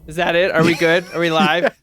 Is that it? Are we good? Are we live?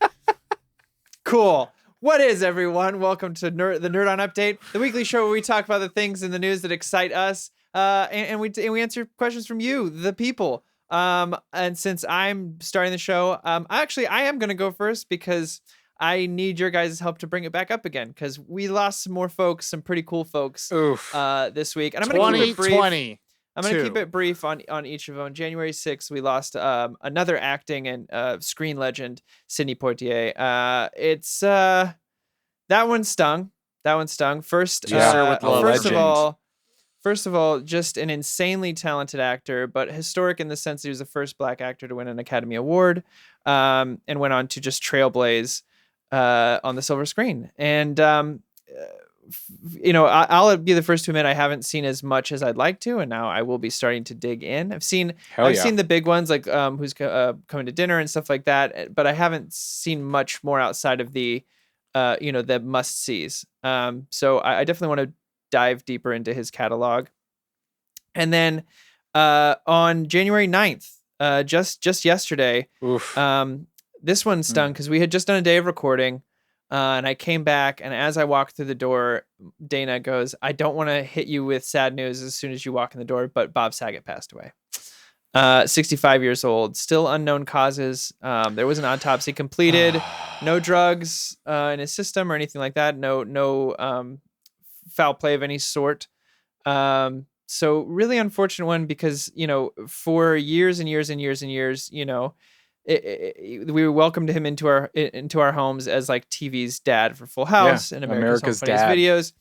Cool. What is, everyone? Welcome to the Nerd On Update, the weekly show where we talk about the things in the news that excite us, and we answer questions from you, the people. And since I'm starting the show, I am gonna go first because I need your guys' help to bring it back up again because we lost some more folks, some pretty cool folks, Oof. this week, and I'm gonna keep it brief. 2020. I'm going to keep it brief on each of them. On January 6th, we lost another acting and screen legend, Sidney Poitier. That one stung. First of all, just an insanely talented actor, but historic in the sense that he was the first Black actor to win an Academy Award, and went on to just trailblaze on the silver screen. And I'll be the first to admit I haven't seen as much as I'd like to, and now I will be starting to dig in. I've seen the big ones like Who's Coming to Dinner and stuff like that, but I haven't seen much more outside of the the must sees. So I definitely want to dive deeper into his catalog. And then on January 9th, just yesterday, this one stung because we had just done a day of recording. And I came back, and as I walked through the door, Dana goes, "I don't want to hit you with sad news as soon as you walk in the door, but Bob Saget passed away. 65 years old, still unknown causes. There was an autopsy completed, no drugs in his system or anything like that, no foul play of any sort. So really unfortunate one because, for years and years and years and years, we welcomed him into our homes as like TV's dad for Full House and America's Funniest Videos,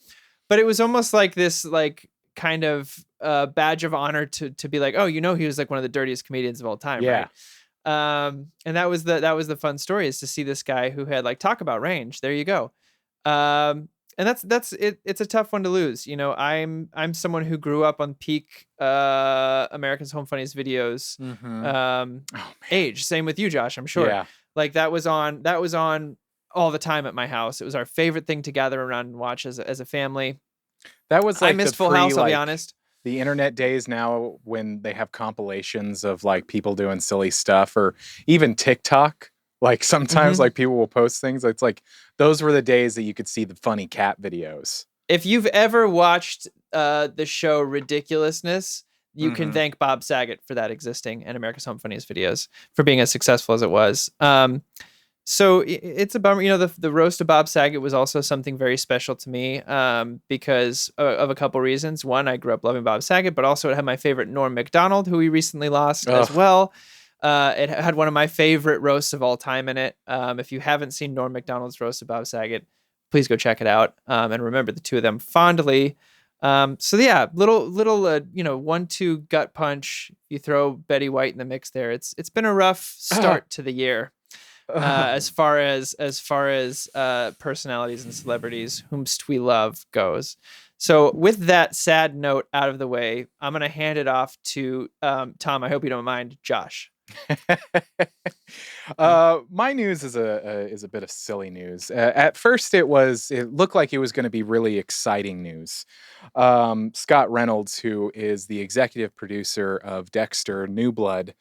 but it was almost like this like kind of badge of honor to be like, he was like one of the dirtiest comedians of all time, right? And that was the fun story, is to see this guy who had like talk about range. There you go. And that's it. It's a tough one to lose. I'm someone who grew up on peak America's Home Funniest Videos age. Same with you, Josh. I'm sure. Yeah. Like that was on all the time at my house. It was our favorite thing to gather around and watch as a family. That was like I missed Full House. I'll be honest. The internet days now, when they have compilations of like people doing silly stuff, or even TikTok. Like sometimes like people will post things. It's like those were the days that you could see the funny cat videos. If you've ever watched the show Ridiculousness, you can thank Bob Saget for that existing, and America's Home Funniest Videos for being as successful as it was. So it's a bummer. The roast of Bob Saget was also something very special to me because of a couple reasons. One, I grew up loving Bob Saget, but also it had my favorite Norm Macdonald, who we recently lost as well. It had one of my favorite roasts of all time in it. If you haven't seen Norm Macdonald's roast of Bob Saget, please go check it out. And remember the two of them fondly. So yeah, little 1-2 gut punch. You throw Betty White in the mix there. It's been a rough start to the year. As far as personalities and celebrities whomst we love goes. So with that sad note out of the way, I'm going to hand it off to Tom. I hope you don't mind, Josh. My news is a bit of silly news. At first, it looked like it was going to be really exciting news. Scott Reynolds, who is the executive producer of Dexter: New Blood,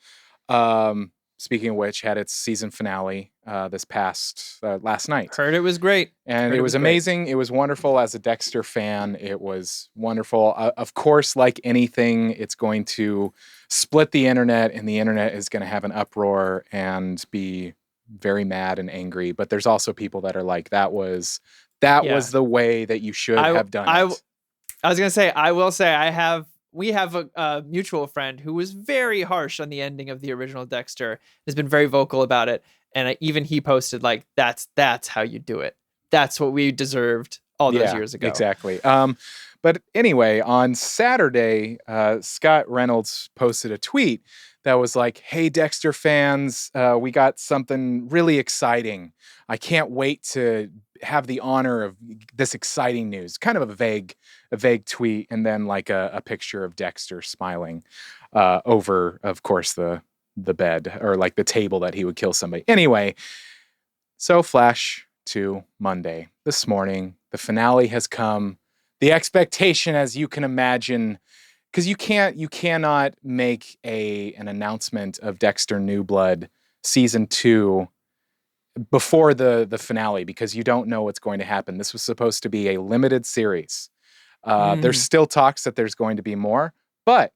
speaking of which, had its season finale this past last night. Heard it was great. And it was amazing. Great. It was wonderful. As a Dexter fan, it was wonderful. Of course, like anything, it's going to split the internet, and the internet is going to have an uproar and be very mad and angry. But there's also people that are like, that was the way that you should have done it. I was going to say, I will say we have a mutual friend who was very harsh on the ending of the original Dexter, has been very vocal about it. And even he posted like, that's how you do it. That's what we deserved all those years ago. Exactly. But anyway, on Saturday, Scott Reynolds posted a tweet that was like, "Hey, Dexter fans, we got something really exciting. I can't wait to have the honor of this exciting news." Kind of a vague tweet, and then like a picture of Dexter smiling over, of course, the bed, or like the table that he would kill somebody. Anyway, so flash to Monday. This morning, the finale has come. The expectation, as you can imagine, because you cannot make an announcement of Dexter: New Blood season 2 before the finale, because you don't know what's going to happen. This was supposed to be a limited series. There's still talks that there's going to be more, but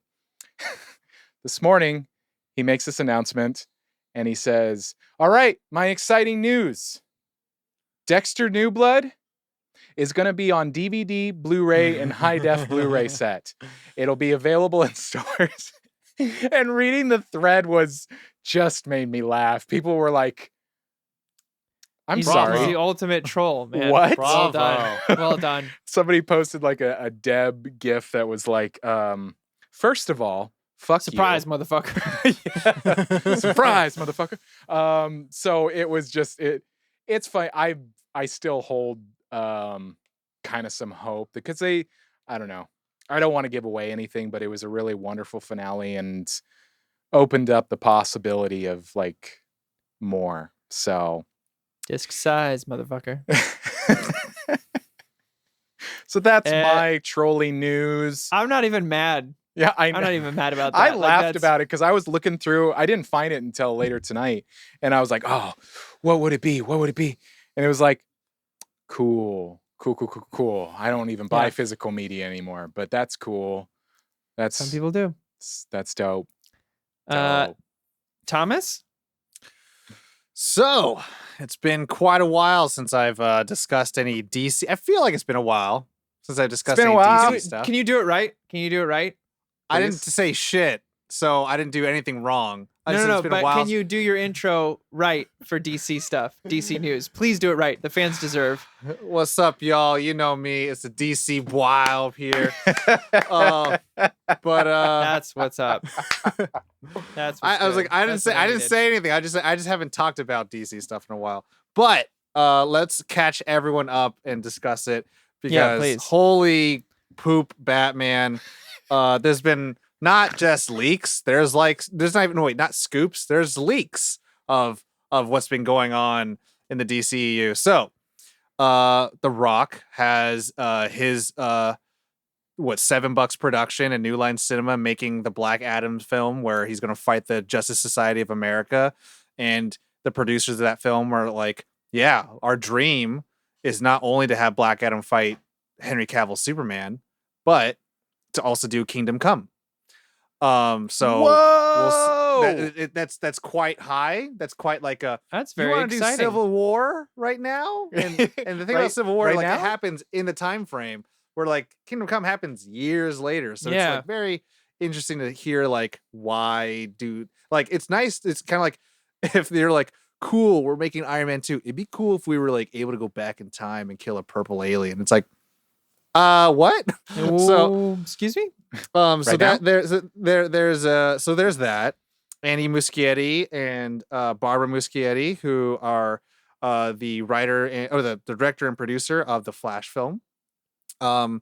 this morning he makes this announcement and he says, all right, my exciting news. Dexter New Blood is going to be on DVD, Blu-ray, and high-def Blu-ray set. It'll be available in stores. And reading the thread just made me laugh. People were like, I'm sorry. He's the ultimate troll, man. What? Well done. Well done. Somebody posted like a Deb gif that was like, first of all, fuck Surprise, you. motherfucker. Surprise, motherfucker. So it was just, it's fine. I still hold kind of some hope because I don't know. I don't want to give away anything, but it was a really wonderful finale and opened up the possibility of like more. So disc size, motherfucker. So that's my trolling news. I'm not even mad. Yeah, I'm not even mad about that. I laughed about it because I was looking through. I didn't find it until later tonight, and I was like, "Oh, what would it be? What would it be?" And it was like, "Cool. I don't even buy physical media anymore, but that's cool. That's some people do. That's dope." Thomas. So it's been quite a while since I've discussed any DC. I feel like it's been a while since I've discussed any DC stuff. Can you do it right? I didn't say shit, so I didn't do anything wrong. No, but can you do your intro right for DC stuff, DC news? Please do it right. The fans deserve. What's up, y'all? You know me. It's a DC wild here. But that's what's up. That's. I was like, I didn't say anything. I just haven't talked about DC stuff in a while. But let's catch everyone up and discuss it because holy poop, Batman. There's been not just leaks. There's not scoops. There's leaks of what's been going on in the DCEU. So, The Rock has his $7 production and New Line Cinema making the Black Adam film where he's going to fight the Justice Society of America, and the producers of that film are like, yeah, our dream is not only to have Black Adam fight Henry Cavill's Superman, but to also do Kingdom Come. That's quite high. That's quite like a. That's very exciting. Do Civil War right now, and the thing about Civil War, like, now? it happens in the time frame where like Kingdom Come happens years later. So it's like very interesting to hear like why do like it's nice. It's kind of like if they're like, cool, we're making Iron Man 2. It'd be cool if we were like able to go back in time and kill a purple alien. It's like, what? So excuse me. So there's that. Andy Muschietti and Barbara Muschietti, who are the writer or the director and producer of the Flash film, I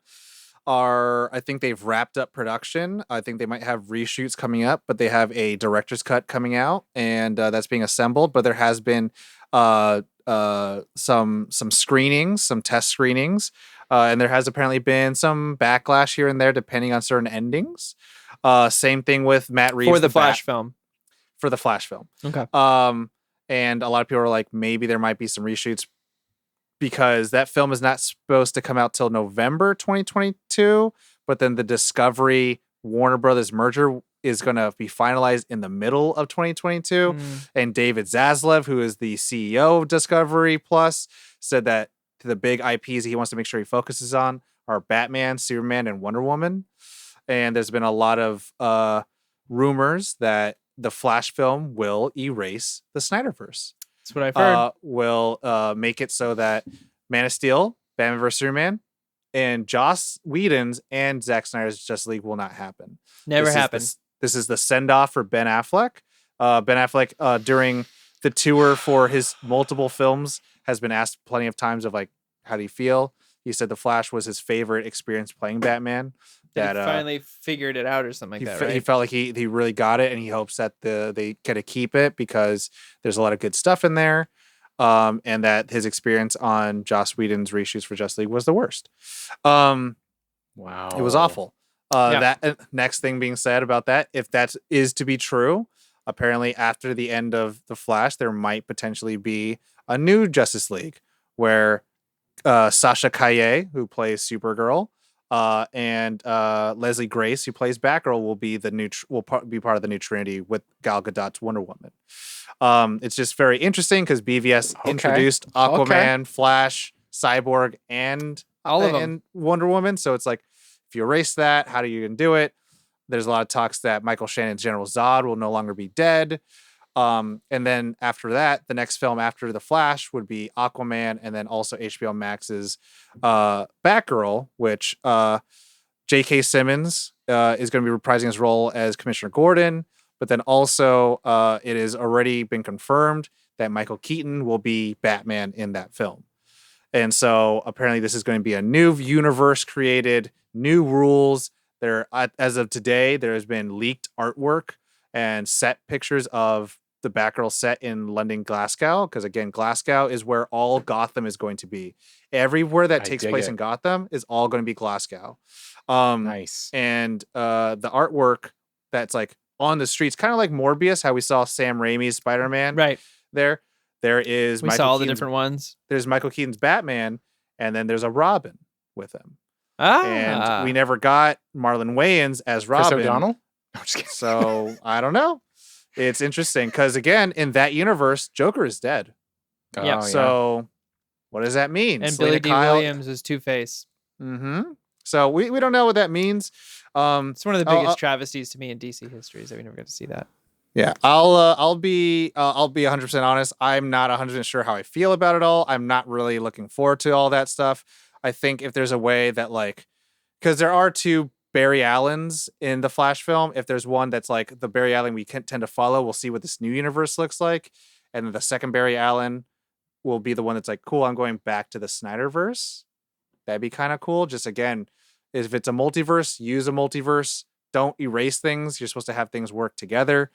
think they've wrapped up production. I think they might have reshoots coming up, but they have a director's cut coming out, and that's being assembled. But there has been some screenings, some test screenings. And there has apparently been some backlash here and there depending on certain endings. Same thing with Matt Reeves. For the Flash film. For the Flash film. Okay. And a lot of people are like, maybe there might be some reshoots because that film is not supposed to come out till November 2022. But then the Discovery Warner Brothers merger is going to be finalized in the middle of 2022. And David Zaslav, who is the CEO of Discovery Plus, said that the big IPs he wants to make sure he focuses on are Batman, Superman, and Wonder Woman. And there's been a lot of rumors that the Flash film will erase the Snyderverse. That's what I've heard. Will make it so that Man of Steel, Batman vs. Superman, and Joss Whedon's and Zack Snyder's Justice League will not happen. Never happened. This is the send-off for Ben Affleck. Ben Affleck, during the tour for his multiple films, has been asked plenty of times of like, how do you feel? He said the Flash was his favorite experience playing Batman. That he finally figured it out or something like that, right? He felt like he really got it, and he hopes that they get to keep it because there's a lot of good stuff in there, and that his experience on Joss Whedon's reshoots for Justice League was the worst. Wow, it was awful. That next thing being said about that, if that is to be true, apparently after the end of The Flash, there might potentially be a new Justice League where Sasha Calle, who plays Supergirl, and Leslie Grace, who plays Batgirl, will be be part of the new Trinity with Gal Gadot's Wonder Woman. It's just very interesting because BVS introduced Aquaman, Flash, Cyborg, and all of them, and Wonder Woman. So it's like, if you erase that, how do you even do it? There's a lot of talks that Michael Shannon's General Zod will no longer be dead. And then after that, the next film after The Flash would be Aquaman, and then also HBO Max's Batgirl, which J.K. Simmons is going to be reprising his role as Commissioner Gordon. But then also it has already been confirmed that Michael Keaton will be Batman in that film. And so apparently this is going to be a new universe created, new rules. As of today, there has been leaked artwork and set pictures of the Batgirl set in London, Glasgow, because again, Glasgow is where all Gotham is going to be. Everywhere that takes place in Gotham is all going to be Glasgow. Nice. And the artwork that's like on the streets, kind of like Morbius, how we saw Sam Raimi's Spider-Man. Right. There is. We saw all the different ones. There's Michael Keaton's Batman, and then there's a Robin with him. And we never got Marlon Wayans as Robin. Chris O'Donnell? No, just kidding. So I don't know. It's interesting because again, in that universe, Joker is dead. Yeah. So what does that mean? And Billy D. Williams is Two-Face. Mm-hmm. So we don't know what that means. It's one of the biggest travesties to me in DC history is that we never get to see that. Yeah, I'll be 100% honest. I'm not 100% sure how I feel about it all. I'm not really looking forward to all that stuff. I think if there's a way that because there are two Barry Allens in the Flash film. If there's one that's like the Barry Allen we tend to follow, we'll see what this new universe looks like. And then the second Barry Allen will be the one that's like, cool, I'm going back to the Snyderverse. That'd be kind of cool. Just again, if it's a multiverse, use a multiverse. Don't erase things. You're supposed to have things work together.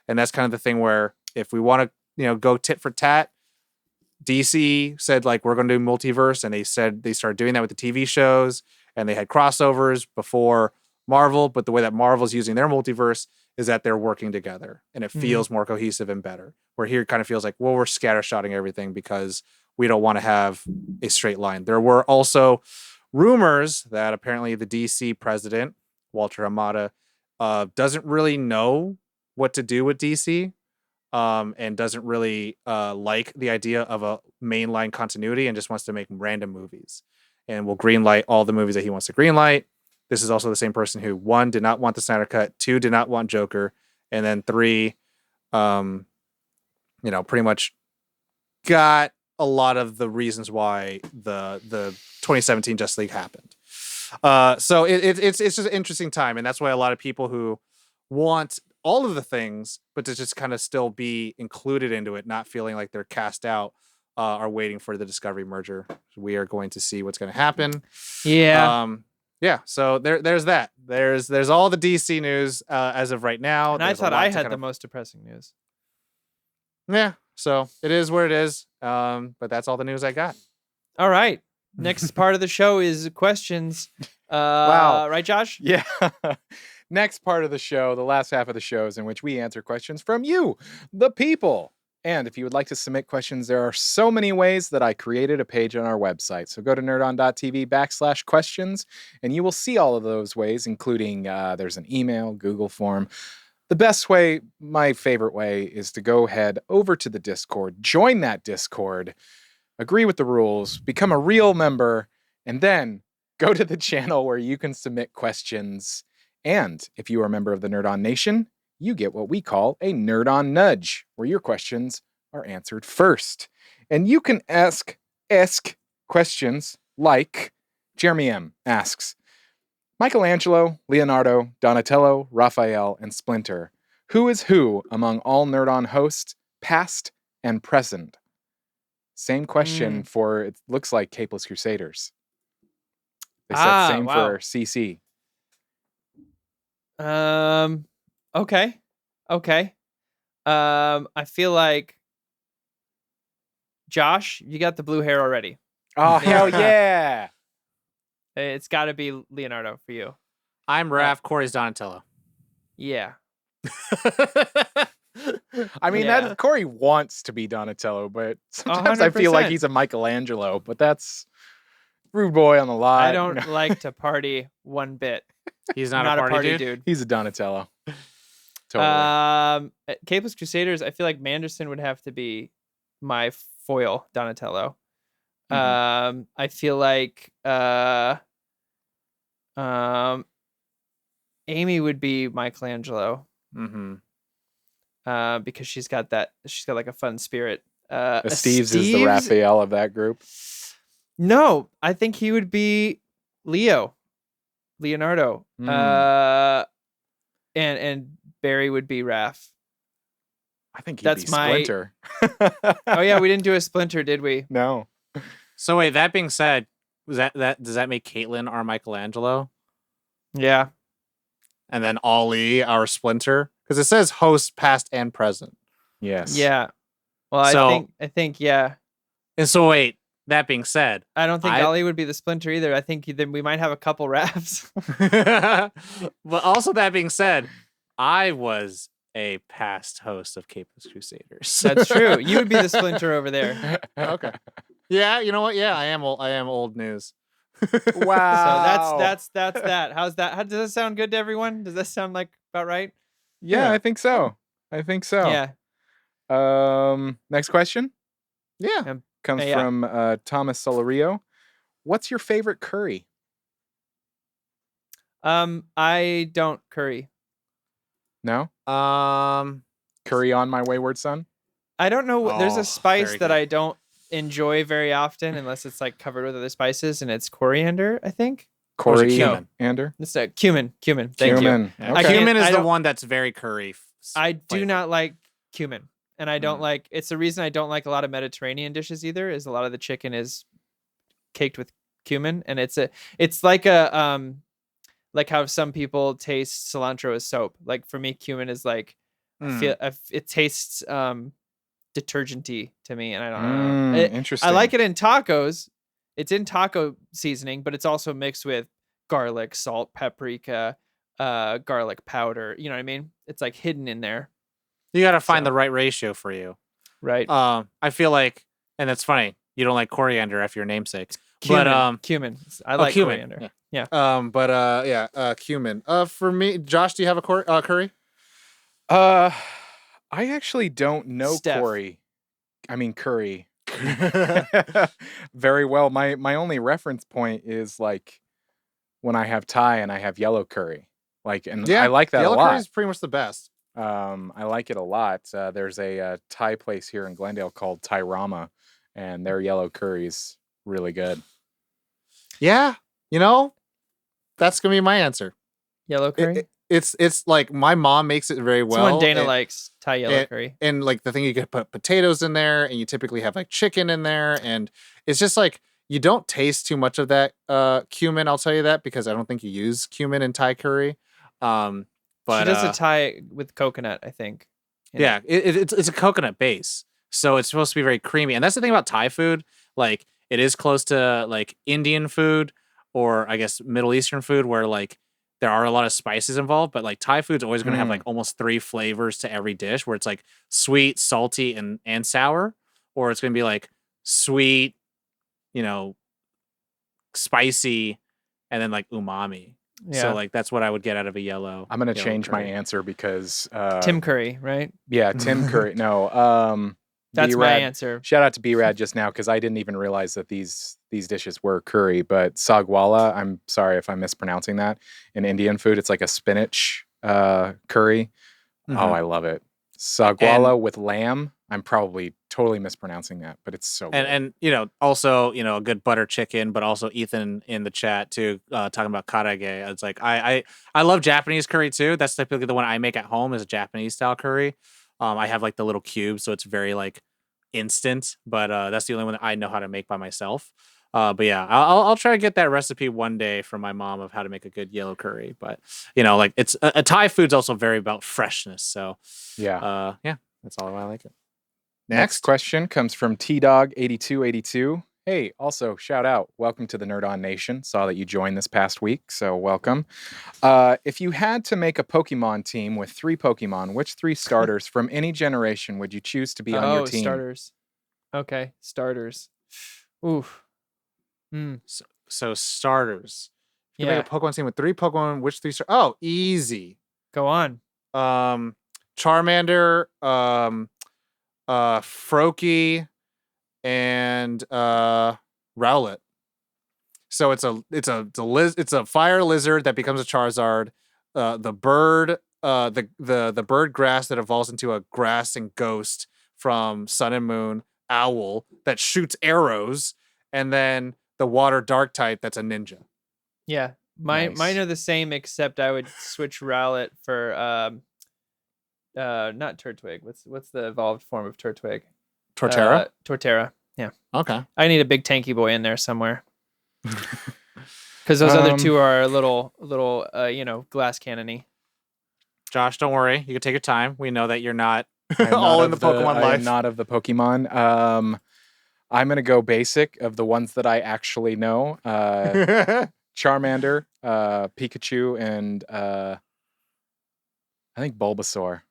And that's kind of the thing where if we want to, go tit for tat, DC said we're going to do multiverse, and they said they started doing that with the TV shows, and they had crossovers before Marvel. But the way that Marvel's using their multiverse is that they're working together, and it feels more cohesive and better. Where here it kind of feels like, well, we're scattershotting everything because we don't want to have a straight line. There were also rumors that apparently the DC president, Walter Hamada, doesn't really know what to do with DC. And doesn't really like the idea of a mainline continuity and just wants to make random movies and will greenlight all the movies that he wants to greenlight. This is also the same person who, 1, did not want the Snyder Cut, 2, did not want Joker, and then 3, pretty much got a lot of the reasons why the 2017 Justice League happened. So it's just an interesting time, and that's why a lot of people who want all of the things, but to just kind of still be included into it, not feeling like they're cast out, are waiting for the Discovery merger. We are going to see what's going to happen. Yeah. Yeah. So there's that. There's all the DC news as of right now. And I thought I had the most depressing news. Yeah. So it is what it is. But that's all the news I got. All right. Next part of the show is questions. Wow. Right, Josh? Yeah. Next part of the show, the last half of the show, is in which we answer questions from you, the people. And if you would like to submit questions, there are so many ways that I created a page on our website. So go to nerdon.tv/questions, and you will see all of those ways, including there's an email, Google form. The best way, my favorite way, is to go head over to the Discord, join that Discord, agree with the rules, become a real member, and then go to the channel where you can submit questions. And if you are a member of the Nerd On Nation, you get what we call a Nerd On Nudge, where your questions are answered first. And you can ask questions like Jeremy M. asks, Michelangelo, Leonardo, Donatello, Raphael, and Splinter, who is who among all Nerd On hosts, past and present? Same question for, it looks like, Capeless Crusaders. They said same for CC. Okay. I feel like Josh, you got the blue hair already. Oh, hell yeah. It's got to be Leonardo for you. I'm Raph. Corey's Donatello. Yeah. I mean, that Corey wants to be Donatello, but sometimes 100%. I feel like he's a Michelangelo, but that's rude boy on the lot. I don't like to party one bit. He's not a party dude. He's a Donatello. Totally. Capeless Crusaders, I feel like Manderson would have to be my foil Donatello. Mm-hmm. I feel like Amy would be Michelangelo. Mm-hmm. Because she's got like a fun spirit. Steve's is the Raphael of that group. No, I think he would be Leonardo. And Barry would be Raph. I think he'd be Splinter. Oh yeah, we didn't do a Splinter, did we? No. So wait, that being said, does that make Caitlin our Michelangelo? Yeah. And then Ollie our Splinter? Because it says host past and present. Yes. Yeah. Well, I think yeah. And so wait, that being said, I don't think Ollie would be the Splinter either. I think then we might have a couple Raphs. But also that being said, I was a past host of Capeless Crusaders. That's true. You would be the Splinter over there. Okay. Yeah, you know what? Yeah, I am old news. Wow. So that's that. How's that? Does that sound good to everyone? Does that sound like about right? Yeah, I think so. Yeah. Next question? Yeah. Comes from Thomas Solario. What's your favorite curry? I don't curry. No? Curry on my wayward son? I don't know. There's a spice that I don't enjoy very often unless it's like covered with other spices, and it's coriander, I think. Coriander? It's cumin. Thank you. Okay. Cumin is the one that's very curry. I do not like cumin. And I don't like, it's the reason I don't like a lot of Mediterranean dishes either, is a lot of the chicken is caked with cumin. And it's like like how some people taste cilantro as soap. Like for me, cumin is like, it tastes detergent-y to me. And I don't know. Interesting. I like it in tacos. It's in taco seasoning, but it's also mixed with garlic, salt, paprika, garlic powder. You know what I mean? It's like hidden in there. You got to find the right ratio for you. Right. I feel like, and that's funny, you don't like coriander after your namesake. Cumin. I like cumin. Coriander. Yeah. Cumin. For me, Josh, do you have a curry? I actually don't know Steph. curry. Very well. My only reference point is like when I have Thai and I have yellow curry. I like that a lot. Yellow curry is pretty much the best. I like it a lot. There's a Thai place here in Glendale called Thai Rama, and their yellow curry's really good. Yeah, that's gonna be my answer. Yellow curry. It's like my mom makes it very well. It's one Dana likes Thai yellow curry. And like the thing, you can put potatoes in there, and you typically have like chicken in there, and it's just like you don't taste too much of that cumin. I'll tell you that because I don't think you use cumin in Thai curry. But she does a Thai with coconut, I think. Yeah, it's a coconut base, so it's supposed to be very creamy. And that's the thing about Thai food. Like it is close to like Indian food or I guess Middle Eastern food, where like there are a lot of spices involved. But like Thai food's always going to have like almost 3 flavors to every dish, where it's like sweet, salty, and sour, or it's going to be like sweet, spicy, and then like umami. Yeah. So like that's what I would get out of a yellow. I'm gonna change my answer because Tim Curry, right? Yeah, Tim Curry. No, that's B-Rad. my answer. Shout out to B-Rad just now because I didn't even realize that these dishes were curry. But sagwala, I'm sorry if I'm mispronouncing that. In Indian food, it's like a spinach curry. Mm-hmm. Oh, I love it. Sagwala with lamb. I'm probably totally mispronouncing that, but it's so good. And also, a good butter chicken, but also Ethan in the chat too, talking about karage. It's like, I love Japanese curry too. That's typically the one I make at home is a Japanese style curry. I have like the little cubes, so it's very like instant, but that's the only one that I know how to make by myself. But yeah, I'll try to get that recipe one day from my mom of how to make a good yellow curry. But like it's a Thai food's also very about freshness. So yeah, that's all why I like it. Next question comes from T-Dog8282. Hey, also shout out, welcome to the Nerd On Nation. Saw that you joined this past week, so welcome. If you had to make a Pokemon team with 3 Pokemon, which 3 starters from any generation would you choose to be on your team? Starters. Okay, starters. Oof. So starters. You make a Pokemon team with 3 Pokemon. Which 3 start? Oh, easy. Go on. Charmander, Froakie, and Rowlet. So it's a fire lizard that becomes a Charizard. The bird, the bird grass that evolves into a grass and ghost from Sun and Moon. Owl that shoots arrows, and then the water dark type that's a ninja. Yeah, mine are the same, except I would switch Rowlet for not Turtwig. What's the evolved form of Turtwig? Torterra. Torterra. Yeah. Okay. I need a big tanky boy in there somewhere. Because those other 2 are a little glass cannony. Josh, don't worry. You can take your time. We know that you're not all in the Pokemon life. I'm not of the Pokemon. I'm going to go basic of the ones that I actually know. Charmander, Pikachu, and I think Bulbasaur.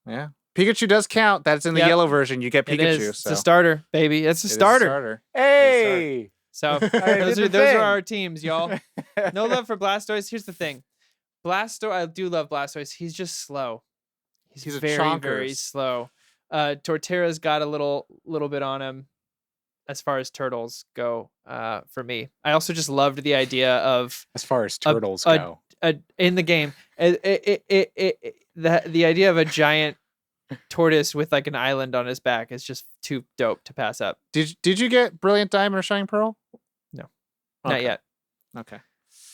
Yeah. Pikachu does count. That's in the yellow version. You get Pikachu. It is. So. It's a starter, baby. It's a starter. Hey! So those are our teams, y'all. No love for Blastoise. Here's the thing. I do love Blastoise. He's just slow. He's very, very slow. Torterra's got a little bit on him as far as turtles go for me. I also just loved the idea of... As far as turtles go. In the game. The idea of a giant tortoise with like an island on his back is just too dope to pass up. Did you get Brilliant Diamond or Shining Pearl? No. Okay. Not yet. Okay.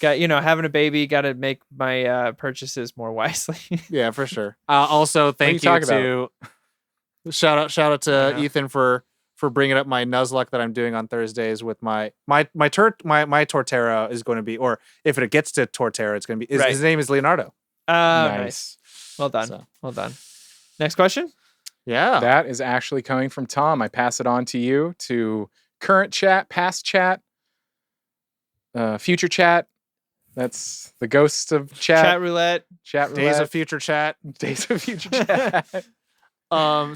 Got having a baby, got to make my purchases more wisely. Yeah, for sure. Also, thank you to shout out to Ethan for bringing up my Nuzlocke that I'm doing on Thursdays with my Torterra is going to be, or if it gets to Torterra, it's going to be his name is Leonardo. Nice. Well done. Well done. Next question. Yeah, that is actually coming from Tom. I pass it on to you to current chat, past chat, future chat. That's the ghosts of chat. Chat roulette. Days of future chat. Days of future chat.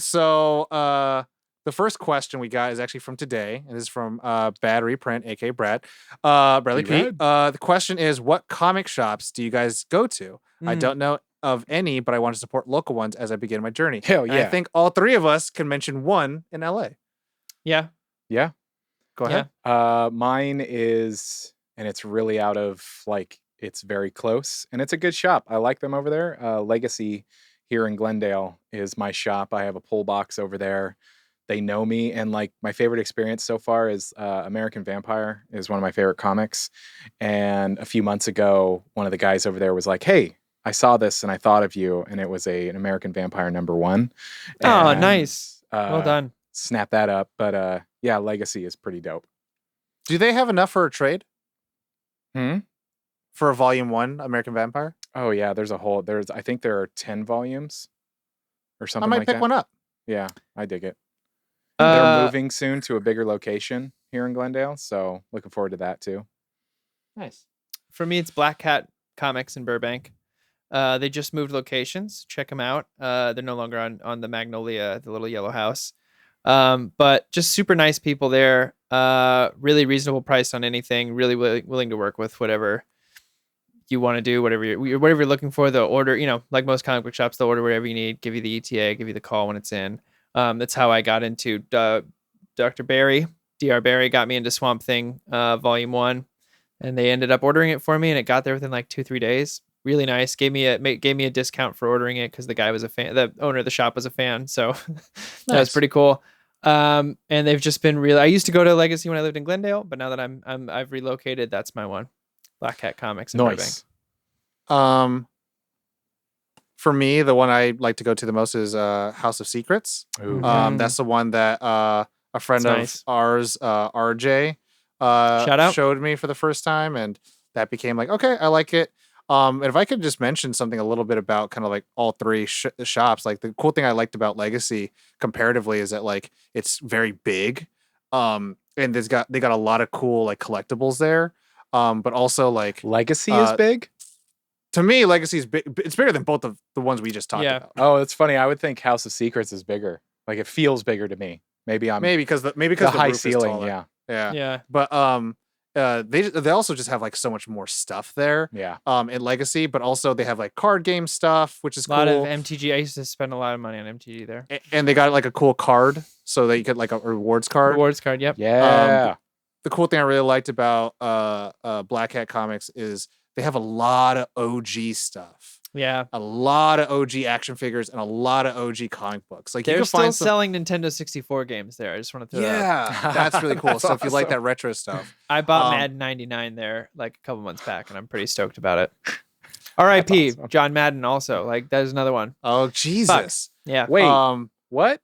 So the first question we got is actually from today, and this is from Bad Reprint, aka Brad. Bradley Pete. The question is, what comic shops do you guys go to? I don't know of any, but I want to support local ones as I begin my journey. Hell yeah. And I think all 3 of us can mention one in LA. Yeah. Yeah. Go ahead. Mine is... And it's really out of, it's very close. And it's a good shop. I like them over there. Legacy here in Glendale is my shop. I have a pull box over there. They know me. And, my favorite experience so far is American Vampire is one of my favorite comics. And a few months ago, one of the guys over there was like, hey, I saw this and I thought of you. And it was an American Vampire #1. Oh, nice. Well done. Snap that up. But, yeah, Legacy is pretty dope. Do they have enough for a trade? Hmm? For a volume 1 American Vampire? Oh yeah, I think there are 10 volumes or something like that. I might pick one up. Yeah, I dig it. They're moving soon to a bigger location here in Glendale, so looking forward to that too. Nice. For me, it's Black Cat Comics in Burbank. They just moved locations. Check them out. They're no longer on the Magnolia, the little yellow house. But just super nice people there. Really reasonable price on anything. Really willing to work with whatever you want to do, whatever you're looking for. They'll order, like most comic book shops, they'll order whatever you need, give you the ETA, give you the call when it's in. That's how I got into Dr. Barry. Dr. Barry got me into Swamp Thing Volume 1, and they ended up ordering it for me, and it got there within 2-3 days. Really nice. Gave me a discount for ordering it because the guy was a fan. The owner of the shop was a fan, so that was pretty cool. And they've just been really. I used to go to Legacy when I lived in Glendale, but now that I've relocated, that's my one. Black Cat Comics in nice. Burbank. For me, the one I like to go to the most is House of Secrets. That's the one that a friend of ours, RJ, showed me for the first time, and that became okay, I like it. And if I could just mention something a little bit about kind of all 3 shops, the cool thing I liked about Legacy comparatively is that it's very big. And they got a lot of cool like collectibles there. But also like Legacy is big. To me, Legacy is big. It's bigger than both of the ones we just talked about. Oh, it's funny. I would think House of Secrets is bigger. Like it feels bigger to me. Maybe because the high roof ceiling. Is taller. Yeah. Yeah. But they also just have like so much more stuff there. Yeah. In Legacy, but also they have like card game stuff, which is cool. A lot of MTG. I used to spend a lot of money on MTG there. And they got like a cool card, so that you get like a rewards card. Rewards card. Yep. Yeah. The cool thing I really liked about Black Hat Comics is they have a lot of OG stuff. Yeah. A lot of OG action figures and a lot of OG comic books. Like they're you can still find selling Nintendo 64 games there. I just want to throw that out. That's really cool. That's so if you like awesome. that retro stuff. I bought Madden 99 there like a couple months back, and I'm pretty stoked about it. R.I.P. Awesome. John Madden also. Like, that is another one. Oh, Jesus. Fuck. Yeah. Wait. What?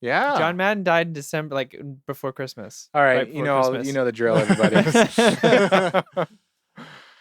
Yeah. John Madden died in December, like before Christmas. All right. You know the drill, everybody.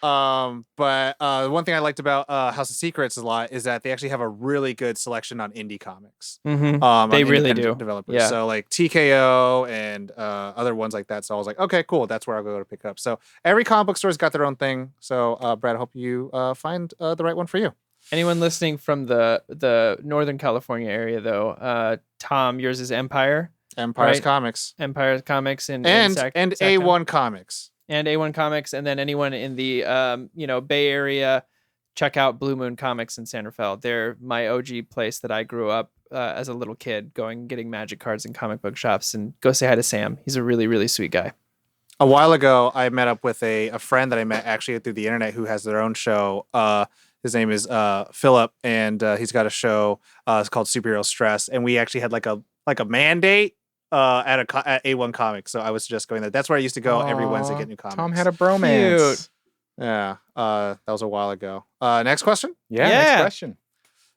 But one thing I liked about House of Secrets a lot is that they actually have a really good selection on indie comics. Mm-hmm. They really do. Developers. Yeah. So like TKO and other ones like that. So I was like, okay, cool. That's where I'll go to pick up. So every comic book store's got their own thing. So Brad, I hope you find the right one for you. Anyone listening from the Northern California area, though, Tom, yours is Empire. Empire's right? Comics. Empire Comics and A1 Comics. And A1 Comics, and then anyone in the Bay Area, check out Blue Moon Comics in San Rafael. They're my OG place that I grew up as a little kid, getting magic cards in comic book shops. And go say hi to Sam. He's a really, really sweet guy. A while ago, I met up with a friend that I met actually through the internet who has their own show. His name is Philip, and he's got a show. It's called Superhero Stress, and we actually had like a mandate at A1 Comics. So I was just going there. That's where I used to go every Wednesday to get new comics. Tom had a bromance. Cute. Yeah, that was a while ago. Next question. Yeah. Next question.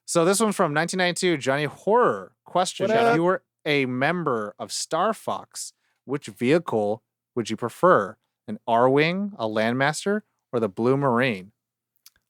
So this one's from 1992. Johnny Horror. Question: If you were a member of Star Fox, which vehicle would you prefer? An R-Wing, a Landmaster, or the Blue Marine?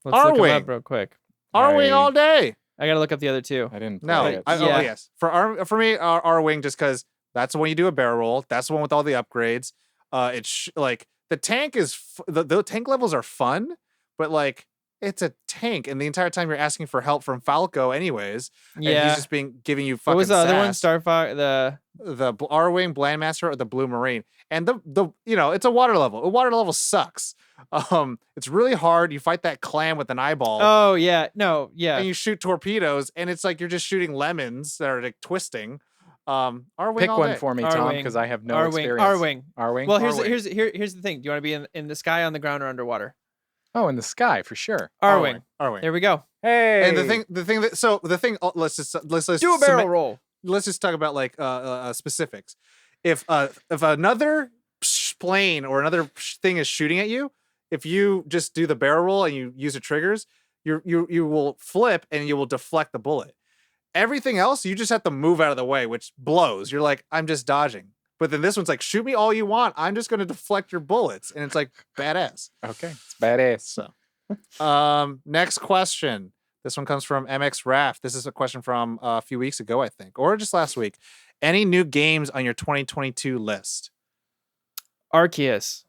Let's look R-Wing. them up real quick. R-Wing all day. I gotta look up the other two. I didn't. No. Play it. Oh yes. For me, R-Wing, just because that's the one you do a barrel roll. That's the one with all the upgrades. It's like the tank is the tank levels are fun, but like it's a tank, and the entire time you're asking for help from Falco, anyways. And he's just giving you fucking. What was the other one? sass. Star Fox. The R-Wing, Landmaster, or the Blue Marine, and the it's a water level. A water level sucks. It's really hard. You fight that clam with an eyeball. Oh yeah, no, yeah. And you shoot torpedoes, and it's like you're just shooting lemons that are like twisting. R-Wing. Pick all one day. for me, Tom, because I have no experience. R-Wing. R-Wing. Well, R-Wing. here's the thing. Do you want to be in the sky, on the ground, or underwater? Oh, in the sky for sure. R-Wing. R-Wing. There we go. Hey. And let's Do a barrel roll. Let's just talk about like specifics. If another plane or another thing is shooting at you, if you just do the barrel roll and you use the triggers, you will flip and you will deflect the bullet. Everything else, you just have to move out of the way, which blows. You're like, I'm just dodging. But then this one's like, shoot me all you want. I'm just going to deflect your bullets. And it's like badass. Okay. It's badass. So, next question. This one comes from MX Raft. This is a question from a few weeks ago, I think, or just last week. Any new games on your 2022 list? Arceus.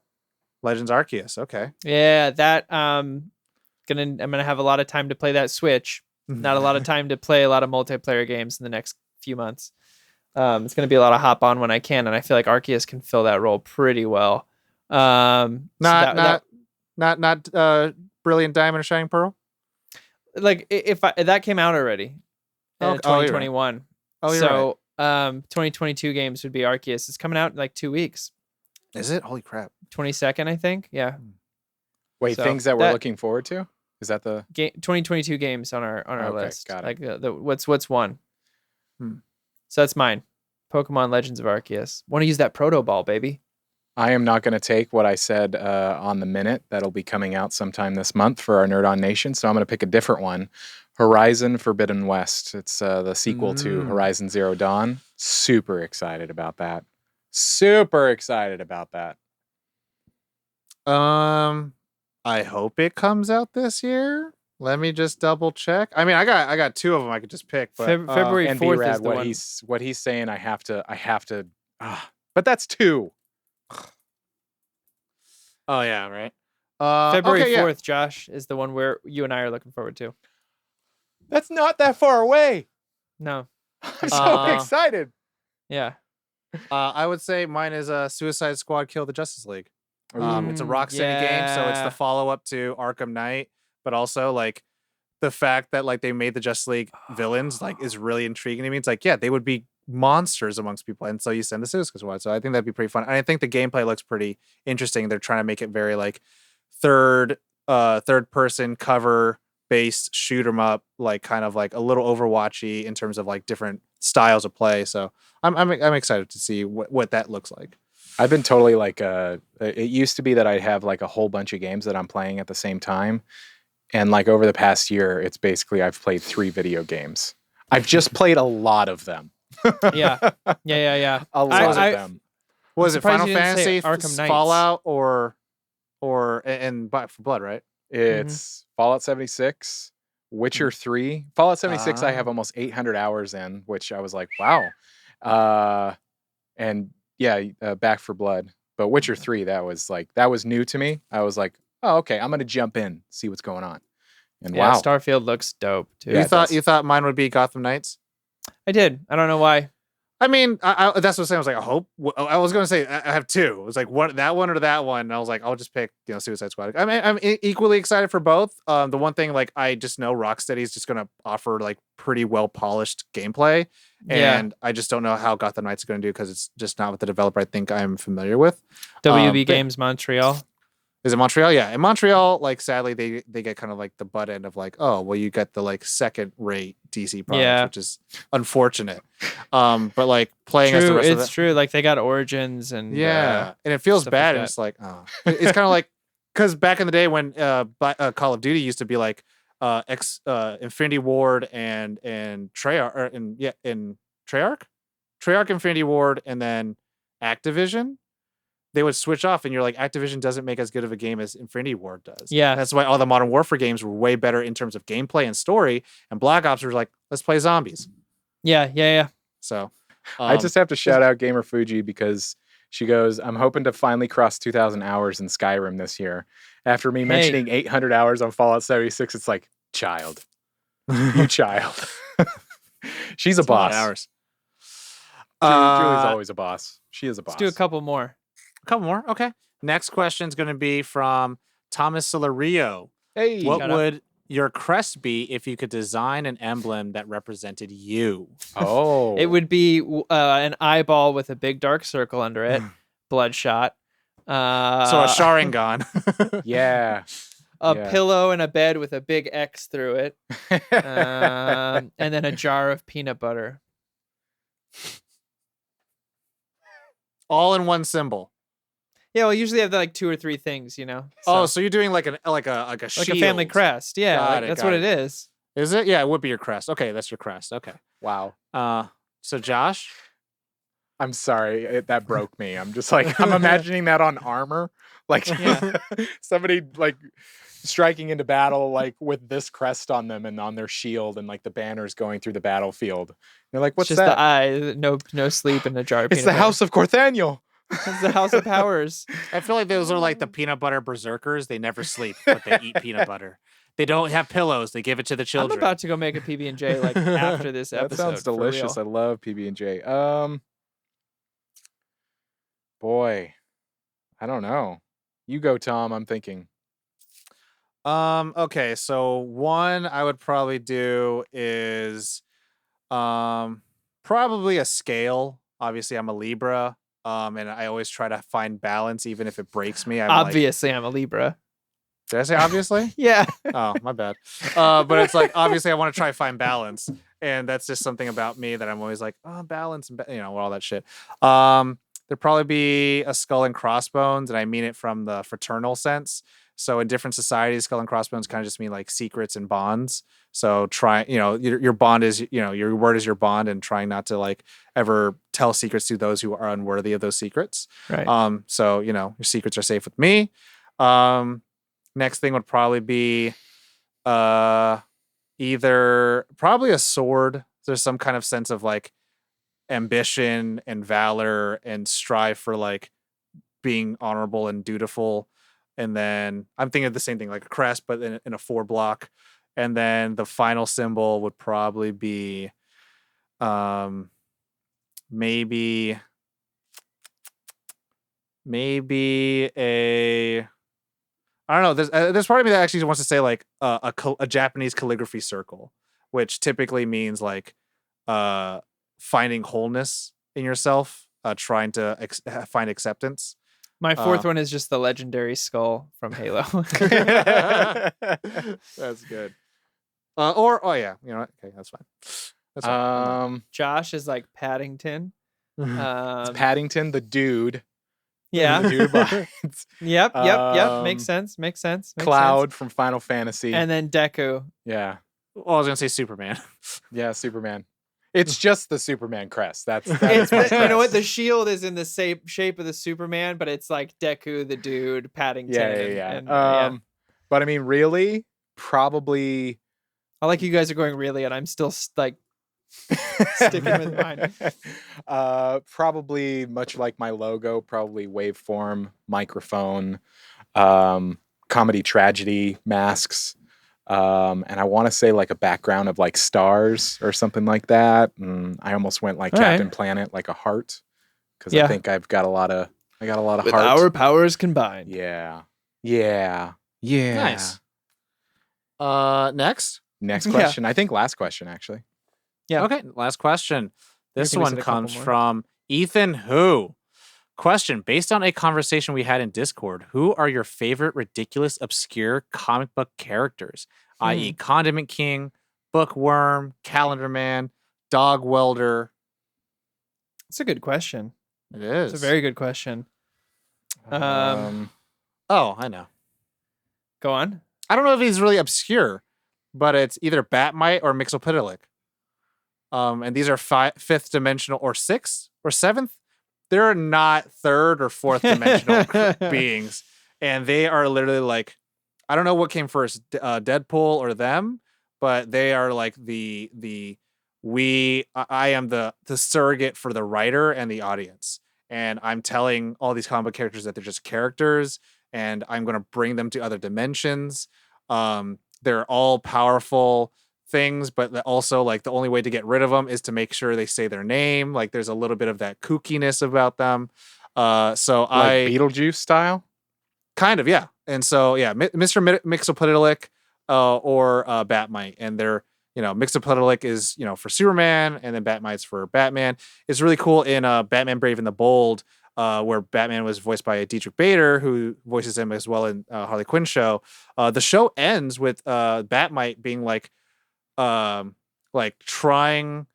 Legends Arceus. Okay. Yeah, that I'm gonna have a lot of time to play that Switch. Not a lot of time to play a lot of multiplayer games in the next few months. It's gonna be a lot of hop on when I can, and I feel like Arceus can fill that role pretty well. Not Brilliant Diamond or Shining Pearl. Like if that came out already in 2021. You're so 2022 games would be Arceus. It's coming out in like 2 weeks. Is it? Holy crap. 22nd, I think. Yeah. Wait, So things that we're looking forward to? Is that the 2022 games on our list? Got it. Like what's one? So that's mine. Pokemon Legends of Arceus. Want to use that Proto Ball, baby. I am not going to take what I said on the minute. That'll be coming out sometime this month for our Nerd On Nation. So I'm going to pick a different one. Horizon Forbidden West. It's the sequel to Horizon Zero Dawn. Super excited about that. I hope it comes out this year. Let me just double check. I mean, I got two of them I could just pick. But February 4th is the what one. he's saying. I have to. But that's 2. Oh yeah, right. February 4th, Josh, is the one where you and I are looking forward to. That's not that far away. No. I'm so excited. Yeah. I would say mine is Suicide Squad Kill the Justice League. It's a Rocksteady game, so it's the follow-up to Arkham Knight, but also like the fact that like they made the Justice League villains like is really intriguing to me. It's like, yeah, they would be monsters amongst people, and so you send the Suicide Squad. So I think that'd be pretty fun. And I think the gameplay looks pretty interesting. They're trying to make it very like third person cover based shoot 'em up, like kind of like a little Overwatchy in terms of like different styles of play. So I'm excited to see what that looks like. I've been totally like it used to be that I'd have like a whole bunch of games that I'm playing at the same time. And like over the past year, it's basically I've played 3 video games. I've just played a lot of them. Yeah. A lot of them. Was it Final you didn't say Fantasy, Arkham Knights. Fallout, or Back for Blood, right? It's Fallout 76, Witcher 3. Fallout 76 I have almost 800 hours in, which I was like, wow. And yeah, Back for Blood. But Witcher 3, that was new to me. I was like, oh, okay, I'm gonna jump in, see what's going on. And wow, Starfield looks dope too. You thought mine would be Gotham Knights? I did. I don't know why. I mean, I that's what I'm saying. I was like, I hope. I was going to say I have 2. It was like that one or that one. And I was like, I'll just pick Suicide Squad. I mean, I'm equally excited for both. The one thing like I just know Rocksteady is just going to offer like pretty well polished gameplay, and I just don't know how Gotham Knights is going to do because it's just not with the developer I think I'm familiar with. WB Games Montreal. Is it Montreal? Yeah. In Montreal, like sadly, they get kind of like the butt end of like, oh, well, you get the like second rate DC product, which is unfortunate. But like playing as the rest of it's true. Like they got Origins and and it feels bad. Like and it's like, oh, it's kind of like because back in the day when Call of Duty used to be like Infinity Ward and Treyarch in Treyarch, Infinity Ward, and then Activision. They would switch off, and you're like, Activision doesn't make as good of a game as Infinity Ward does. Yeah. That's why all the Modern Warfare games were way better in terms of gameplay and story, and Black Ops was like, let's play zombies. Yeah. So I just have to shout out Gamer Fuji because she goes, I'm hoping to finally cross 2,000 hours in Skyrim this year. After me mentioning 800 hours on Fallout 76, it's like, child. You child. She's a boss. Hours. Julie's always a boss. She is a boss. Let's do a couple more. A couple more? Okay. Next question is going to be from Thomas Solario. Hey. What would your crest be if you could design an emblem that represented you? Oh. It would be an eyeball with a big dark circle under it. Bloodshot. So a Sharingan. Yeah. A pillow and a bed with a big X through it. And then a jar of peanut butter. All in one symbol. Yeah, well, usually have like 2 or 3 things, you know. So you're doing like a shield. Like a family crest. Yeah, that's what it is. Is it? Yeah, it would be your crest. Okay, that's your crest. Okay. Wow. So Josh, I'm sorry, that broke me. I'm just like I'm imagining that on armor, like somebody like striking into battle like with this crest on them and on their shield and like the banners going through the battlefield. They're like, what's just that? The eye, no sleep in a jar. It's the House of Corthaniel. It's the House of Powers. I feel like those are like the peanut butter berserkers. They never sleep, but they eat peanut butter. They don't have pillows. They give it to the children. I'm about to go make a PB&J like after this episode. That sounds delicious. I love PB&J. Boy, I don't know. You go, Tom. I'm thinking. Okay, so one I would probably do is probably a scale. Obviously, I'm a Libra. And I always try to find balance, even if it breaks me. I'm a Libra. Did I say obviously? Yeah. Oh, my bad. But it's like, obviously, I want to try to find balance. And that's just something about me that I'm always like, oh, balance, and all that shit. There'd probably be a skull and crossbones, and I mean it from the fraternal sense. So in different societies, skull and crossbones kind of just mean like secrets and bonds. So your bond is, your word is your bond, and trying not to like ever tell secrets to those who are unworthy of those secrets. Right. So, your secrets are safe with me. Next thing would probably be either probably a sword. There's some kind of sense of like ambition and valor and strive for like being honorable and dutiful. And then I'm thinking of the same thing, like a crest, but in a 4 block. And then the final symbol would probably be maybe a, I don't know. There's part of me that actually wants to say like a Japanese calligraphy circle, which typically means like finding wholeness in yourself, trying to find acceptance. My fourth one is just the legendary skull from Halo. That's good. Oh yeah, you know what? Okay, that's fine. That's fine. Josh is like Paddington. It's Paddington, the dude. Yeah. The dude Yep. Makes sense. Cloud from Final Fantasy. And then Deku. Yeah. Well, I was gonna say Superman. Yeah, Superman. It's just the Superman crest. That's you know what? The shield is in the shape of the Superman, but it's like Deku, the dude, Paddington. Yeah. But I mean, really, probably. I like you guys are going really, and I'm still like sticking with mine. Probably much like my logo. Probably waveform, microphone, comedy, tragedy, masks. And I want to say like a background of like stars or something like that. And I almost went like Captain Planet, like a heart, because I think I've got a lot of with heart. Our powers combined. Yeah. Nice. Next question. I think last question actually. Yeah. Okay. Last question. This one comes from Ethan Who. Question: based on a conversation we had in Discord, who are your favorite ridiculous, obscure comic book characters? I.e., Condiment King, Bookworm, Calendar Man, Dog Welder. It's a good question. It is. It's a very good question. Oh, I know. Go on. I don't know if he's really obscure, but it's either Batmite or Mixoplitic. And these are fifth dimensional or sixth or seventh. They're not third or fourth dimensional beings. And they are literally like, I don't know what came first, Deadpool or them, but they are like I am the surrogate for the writer and the audience. And I'm telling all these comic book characters that they're just characters and I'm going to bring them to other dimensions. They're all powerful things, but also like the only way to get rid of them is to make sure they say their name. Like there's a little bit of that kookiness about them. So like Beetlejuice style, kind of, yeah. And so yeah, Mr. Mixoplitic or Batmite, and they're Mixoplitic is for Superman, and then Batmite's for Batman. It's really cool in Batman Brave and the Bold, where Batman was voiced by Dietrich Bader, who voices him as well in Harley Quinn show. The show ends with Batmite being like trying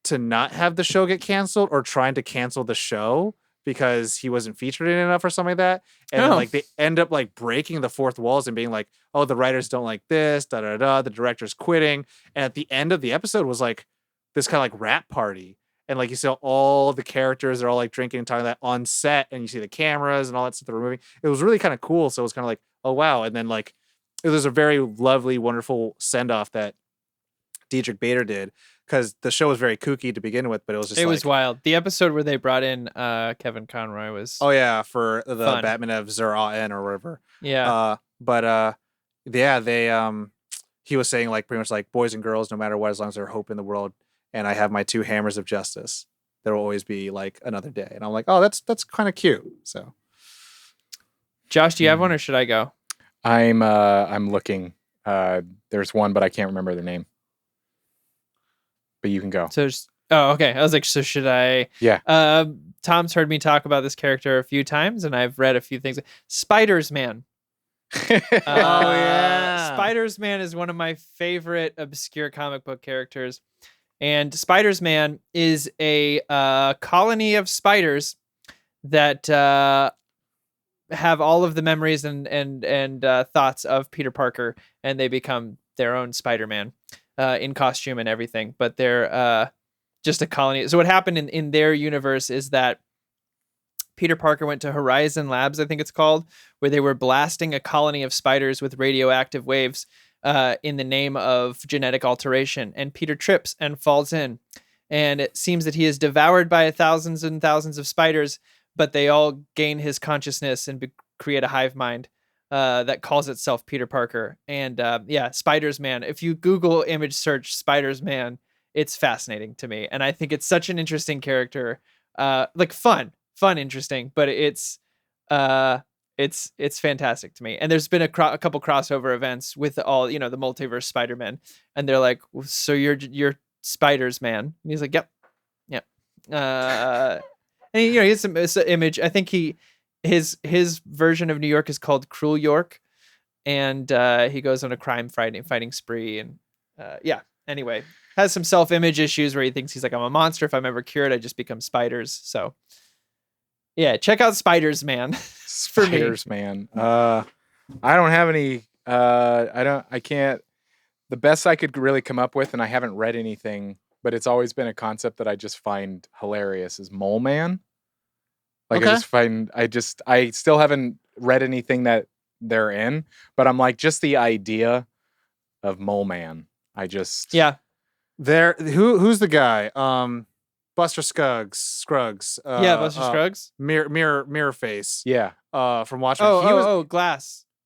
to not have the show get canceled or trying to cancel the show because he wasn't featured in enough or something like that. And then, like they end up like breaking the fourth walls and being like, oh, the writers don't like this, the director's quitting. And at the end of the episode was like this kind of like rap party. And like you saw all the characters are all like drinking and talking that on set, and you see the cameras and all that stuff they're moving. It was really kind of cool. So it was kind of like, oh wow. And then like it was a very lovely, wonderful send-off that Dietrich Bader did, because the show was very kooky to begin with, but it was just was wild. The episode where they brought in Kevin Conroy was for the fun. Batman of Zur-En or whatever. Yeah. He was saying like pretty much like boys and girls, no matter what, as long as there's hope in the world, and I have my 2 hammers of justice, there will always be like another day. And I'm like, oh, that's kind of cute. So, Josh, do you have one or should I go? I'm looking. There's one, but I can't remember their name. But you can go. So, okay. I was like, so should I? Yeah. Tom's heard me talk about this character a few times, and I've read a few things. Spiders Man. Spiders Man is one of my favorite obscure comic book characters, and Spiders Man is a colony of spiders that have all of the memories and thoughts of Peter Parker, and they become their own Spider-Man. In costume and everything, but they're just a colony. So what happened in their universe is that Peter Parker went to Horizon Labs, I think it's called, where they were blasting a colony of spiders with radioactive waves in the name of genetic alteration. And Peter trips and falls in. and it seems that he is devoured by thousands and thousands of spiders, but they all gain his consciousness and create a hive mind that calls itself Peter Parker. And Spiders Man. If you Google image search Spiders Man, it's fascinating to me, and I think it's such an interesting character. Like fun, interesting, but it's fantastic to me. And there's been a couple crossover events with all, the multiverse Spider-Man, and they're like, so you're Spiders Man, and he's like, yep. And he has some image. I think his version of New York is called Cruel York, and he goes on a crime fighting spree, and anyway, has some self-image issues where he thinks he's like, I'm a monster. If I'm ever cured, I just become spiders. So yeah, check out Spiders Man. Spiders Man. I don't have any. I can't. The best I could really come up with, and I haven't read anything, but it's always been a concept that I just find hilarious, is Mole Man. Like, okay. I still haven't read anything that they're in, but I'm like, just the idea of Mole Man. Who's the guy? Buster Scruggs. Buster Scruggs. Mirror Face. Yeah. From Watchmen.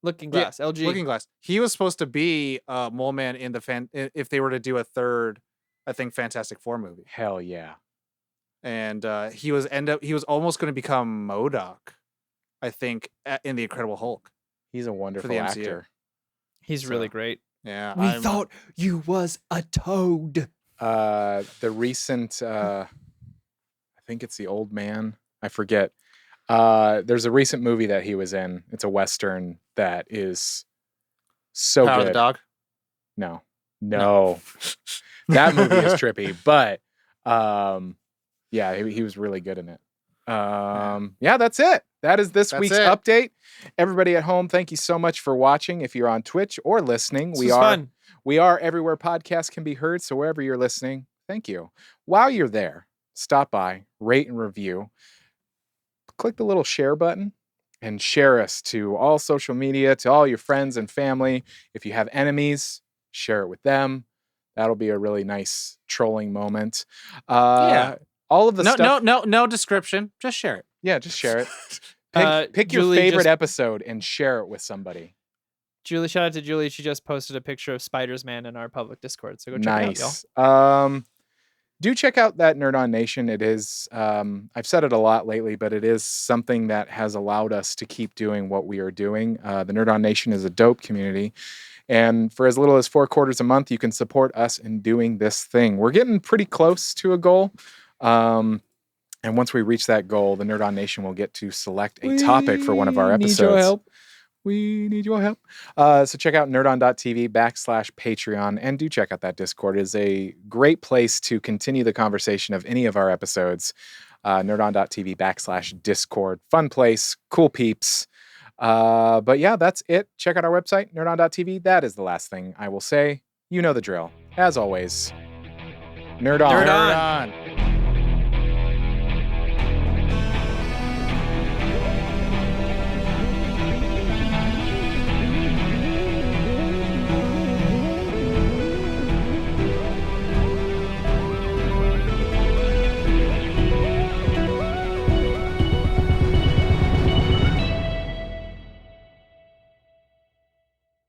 Looking Glass. LG. Looking Glass. He was supposed to be Mole Man in if they were to do a third, I think, Fantastic Four movie. Hell yeah. And he was almost going to become MODOK, I think, in the Incredible Hulk. He's a wonderful actor. He's really great. Yeah. We thought you was a toad. The recent, I think it's The Old Man. I forget. There's a recent movie that he was in. It's a Western that is so Power good. of the Dog? No. That movie is trippy, but he was really good in it. That's it. That is this week's update. Everybody at home, thank you so much for watching. If you're on Twitch or listening, we are everywhere podcasts can be heard. So wherever you're listening, thank you. While you're there, stop by, rate and review. Click the little share button and share us to all social media, to all your friends and family. If you have enemies, share it with them. That'll be a really nice trolling moment. All of the stuff. No description. Just share it. Yeah, just share it. Pick your favorite episode and share it with somebody. Julie, shout out to Julie. She just posted a picture of Spiders Man in our public Discord. So go check it out, y'all. Do check out that Nerd On Nation. It is, I've said it a lot lately, but it is something that has allowed us to keep doing what we are doing. The Nerd On Nation is a dope community. And for as little as $4 a month, you can support us in doing this thing. We're getting pretty close to a goal. And once we reach that goal, the Nerd On Nation will get to select a topic for one of our episodes. We need your help. So check out nerdon.tv/Patreon and do check out that Discord. It is a great place to continue the conversation of any of our episodes. Nerdon.tv/Discord. Fun place, cool peeps. But yeah, that's it. Check out our website, nerdon.tv. That is the last thing I will say. You know the drill. As always, nerd on. Nerd on.